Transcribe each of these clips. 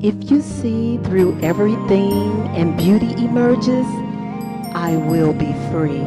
If you see through everything and beauty emerges, I will be free.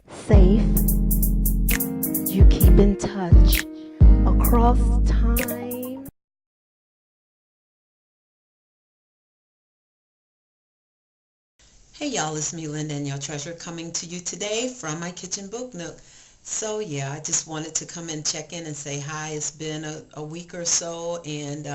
Safe, you keep in touch across time. Hey y'all, it's me, Linda, and your treasure, coming to you today from my kitchen book nook. So yeah, I just wanted to come and check in and say hi. It's been a week or so, and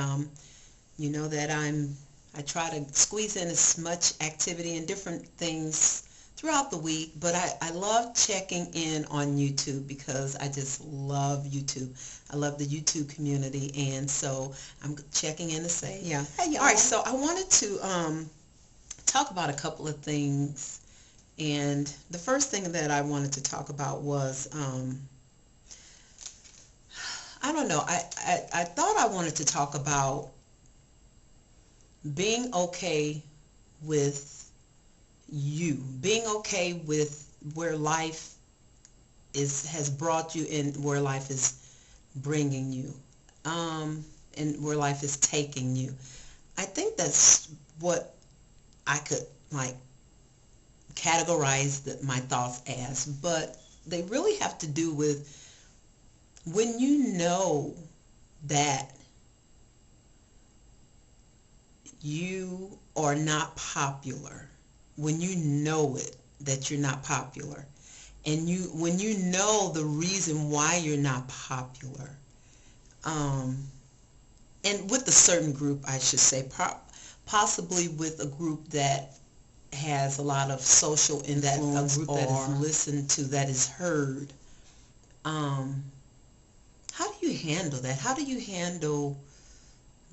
you know that I try to squeeze in as much activity and different things throughout the week, but I love checking in on YouTube because I just love YouTube. I love the YouTube community, and so I'm checking in to say, yeah. Hey y'all. All right, so I wanted to talk about a couple of things. And the first thing that I wanted to talk about was, I don't know, I thought I wanted to talk about being okay with being okay with where life has brought you and where life is bringing you, and where life is taking you. I think that's what I could like categorize my thoughts as, but they really have to do with when you know that you are not popular, when you know it, that you're not popular, and when you know the reason why you're not popular, um, and with a certain group, I should say, possibly with a group that has a lot of social influence, a group that is listened to, that is heard. Um, how do you handle that? How do you handle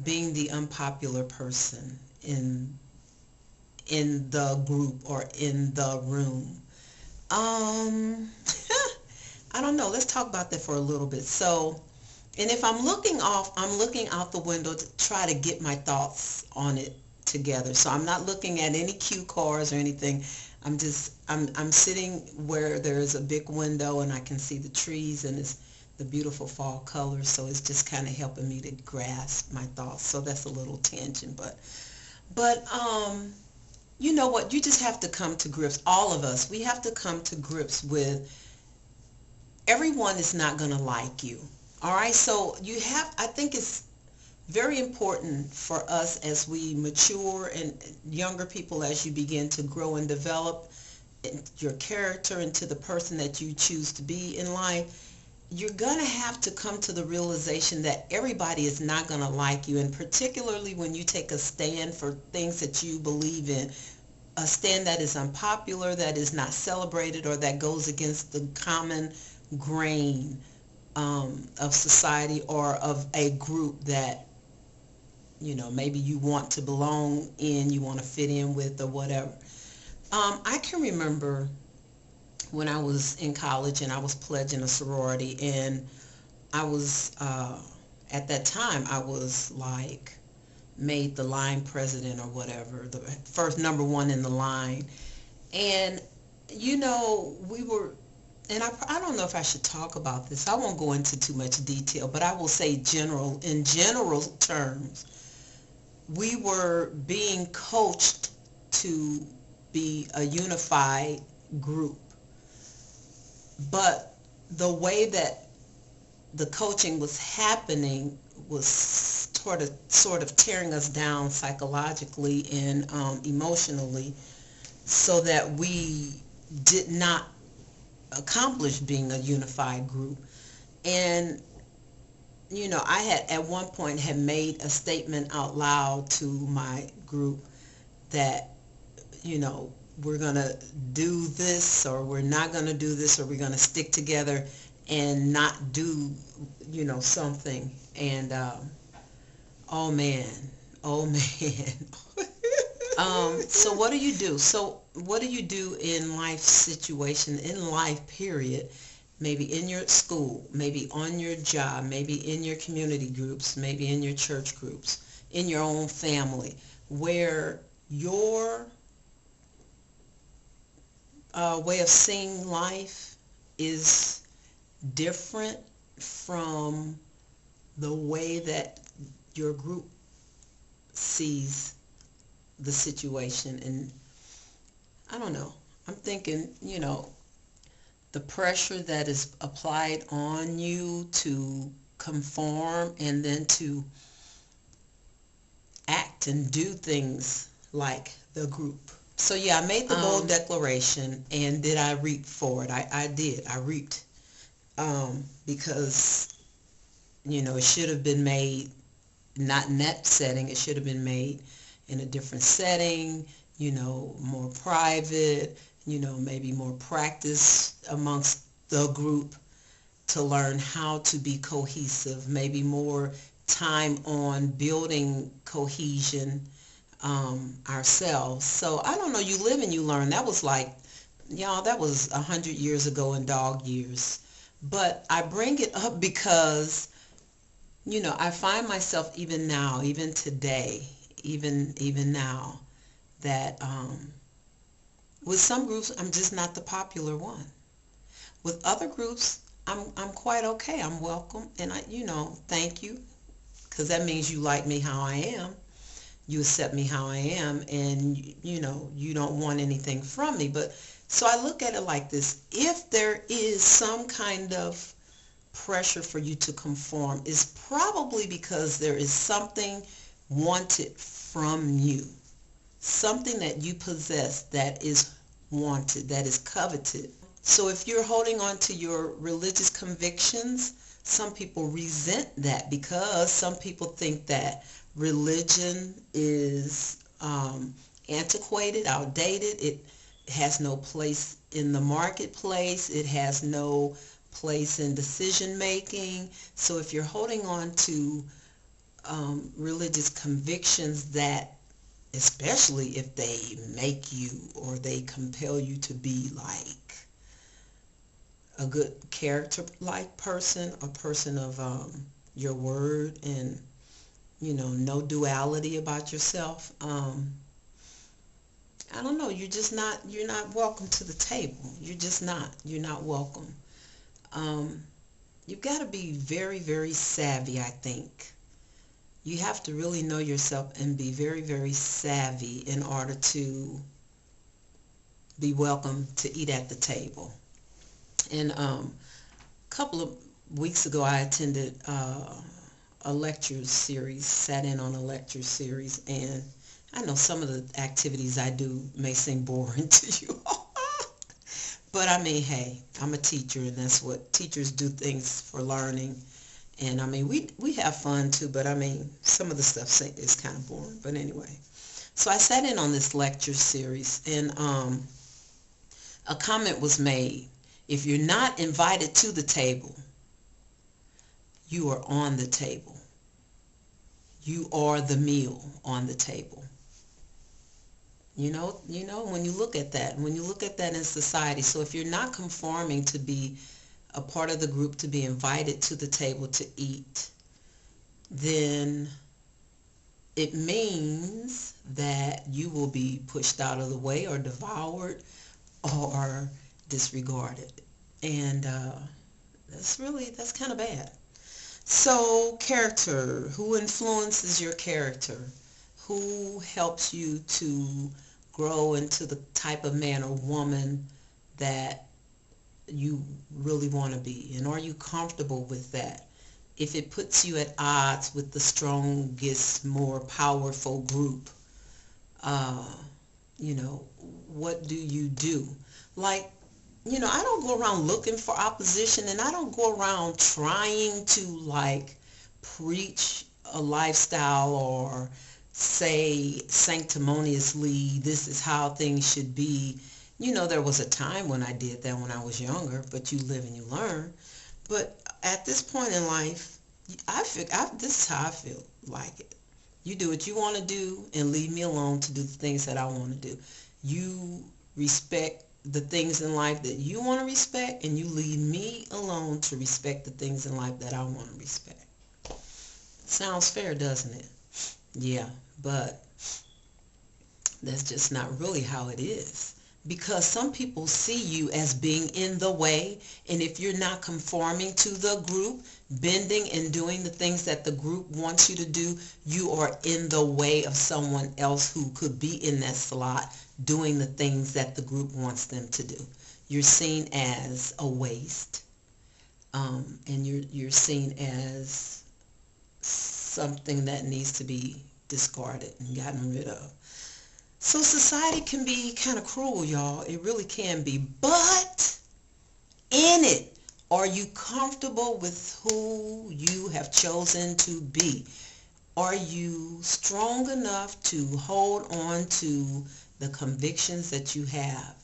being the unpopular person in the group or in the room? Um, I don't know. Let's talk about that for a little bit. So, and if I'm looking out the window to try to get my thoughts on it together. So I'm not looking at any cue cards or anything. I'm sitting where there's a big window and I can see the trees and it's the beautiful fall colors. So it's just kind of helping me to grasp my thoughts. So that's a little tangent, but you know what? You just have to come to grips. All of us, we have to come to grips with everyone is not going to like you. All right? So I think it's very important for us as we mature, and younger people as you begin to grow and develop your character into the person that you choose to be in life. You're going to have to come to the realization that everybody is not going to like you, and particularly when you take a stand for things that you believe in, a stand that is unpopular, that is not celebrated, or that goes against the common grain of society or of a group that, you know, maybe you want to belong in, you want to fit in with, or whatever. I can remember when I was in college and I was pledging a sorority, and I was, at that time, I was like made the line president or whatever, the first number one in the line. And, you know, we were, and I don't know if I should talk about this. I won't go into too much detail, but I will say in general terms, we were being coached to be a unified group. But the way that the coaching was happening was sort of tearing us down psychologically and emotionally, so that we did not accomplish being a unified group. And you know, I had at one point had made a statement out loud to my group that, you know, we're going to do this, or we're not going to do this, or we're going to stick together and not do, you know, something. And oh man, oh man. So what do you do? So what do you do in life situation, in life period? Maybe in your school, maybe on your job, maybe in your community groups, maybe in your church groups, in your own family, where your way of seeing life is different from the way that your group sees the situation. And I don't know, I'm thinking, the pressure that is applied on you to conform and then to act and do things like the group. So yeah, I made the bold declaration, and did I reap for it? I did. I reaped, because it should have been made not in that setting. It should have been made in a different setting, more private, maybe more practice amongst the group to learn how to be cohesive, maybe more time on building cohesion ourselves. So I don't know, you live and you learn. That was like, y'all, that was 100 years ago in dog years. But I bring it up because, I find myself even now, even today, even now, that with some groups, I'm just not the popular one. With other groups, I'm quite okay. I'm welcome, and thank you, because that means you like me how I am. You accept me how I am, and you don't want anything from me. But so I look at it like this: if there is some kind of pressure for you to conform, is probably because there is something wanted from you, something that you possess that is wanted, that is coveted. So if you're holding on to your religious convictions, some people resent that because some people think that religion is antiquated, outdated. It has no place in the marketplace. It has no place in decision making. So if you're holding on to religious convictions that, especially if they make you or they compel you to be like a good character-like person, a person of your word, and no duality about yourself, I don't know, you're not welcome to the table. You're not welcome. You've got to be very, very savvy, I think. You have to really know yourself and be very, very savvy in order to be welcome to eat at the table. And a couple of weeks ago, I attended a lecture series, sat in on a lecture series, and I know some of the activities I do may seem boring to you. But I mean, hey, I'm a teacher, and that's what teachers do, things for learning. And I mean, we have fun too, but I mean, some of the stuff is kind of boring. But anyway, so I sat in on this lecture series, and a comment was made: if you're not invited to the table, you are on the table. You are the meal on the table. When you look at that, in society, so if you're not conforming to be a part of the group, to be invited to the table to eat, then it means that you will be pushed out of the way or devoured or disregarded. And that's kind of bad. So character, who influences your character? Who helps you to grow into the type of man or woman that you really want to be? And are you comfortable with that? If it puts you at odds with the strongest, more powerful group, what do you do? Like, I don't go around looking for opposition, and I don't go around trying to like preach a lifestyle or say sanctimoniously this is how things should be. There was a time when I did that when I was younger, but you live and you learn. But at this point in life, this is how I feel like it. You do what you want to do and leave me alone to do the things that I want to do. You respect the things in life that you want to respect, and you leave me alone to respect the things in life that I want to respect. Sounds fair, doesn't it? Yeah, but that's just not really how it is. because some people see you as being in the way, and if you're not conforming to the group, bending and doing the things that the group wants you to do, you are in the way of someone else who could be in that slot doing the things that the group wants them to do. You're seen as a waste, and you're seen as something that needs to be discarded and gotten rid of. So society can be kind of cruel, y'all. It really can be. But in it, are you comfortable with who you have chosen to be? Are you strong enough to hold on to the convictions that you have?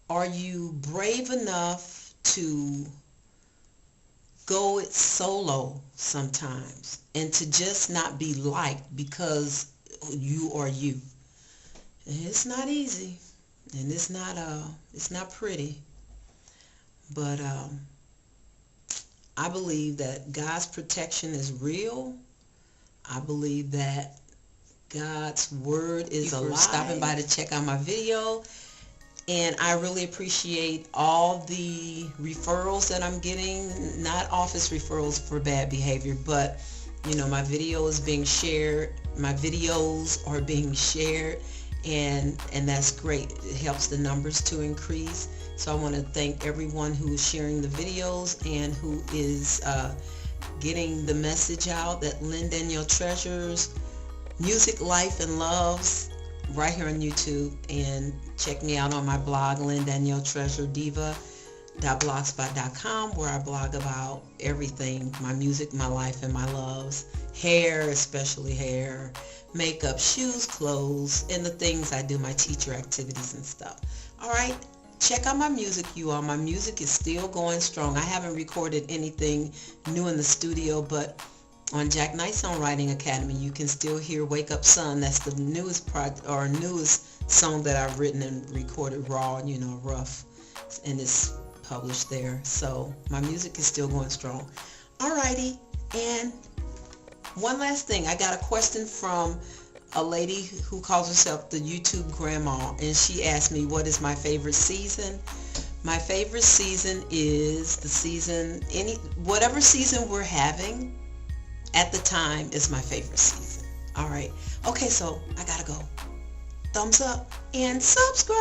Are you brave enough to go it solo sometimes and to just not be liked because you are you? And it's not easy, and it's not pretty, but I believe that God's protection is real. I believe that God's word is alive. For stopping by to check out my video, and I really appreciate all the referrals that I'm getting, not office referrals for bad behavior, but my video is being shared. My videos are being shared. And that's great. It helps the numbers to increase. So I want to thank everyone who is sharing the videos and who is getting the message out that Lynn Danielle Treasures Music, Life, and Loves right here on YouTube. And check me out on my blog, Lynn Danielle Treasure Diva.blogspot.com, where I blog about everything, my music, my life, and my loves. Hair, especially hair, makeup, shoes, clothes, and the things I do, my teacher activities and stuff. All right, check out my music, you all. My music is still going strong. I haven't recorded anything new in the studio, but on Jack Knight Songwriting Academy, you can still hear Wake Up Sun. That's the newest newest song that I've written and recorded raw, rough, and it's published there. So my music is still going strong. Alrighty, and one last thing. I got a question from a lady who calls herself the YouTube Grandma, and she asked me what is my favorite season. My favorite season is the season, whatever season we're having at the time is my favorite season. All right. Okay, so I gotta go. Thumbs up and subscribe.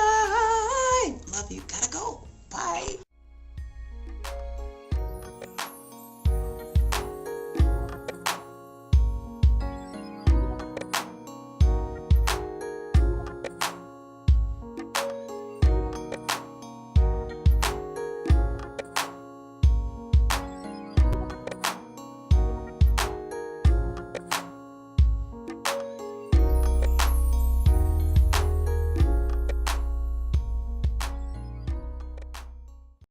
Love you. Gotta go. Bye.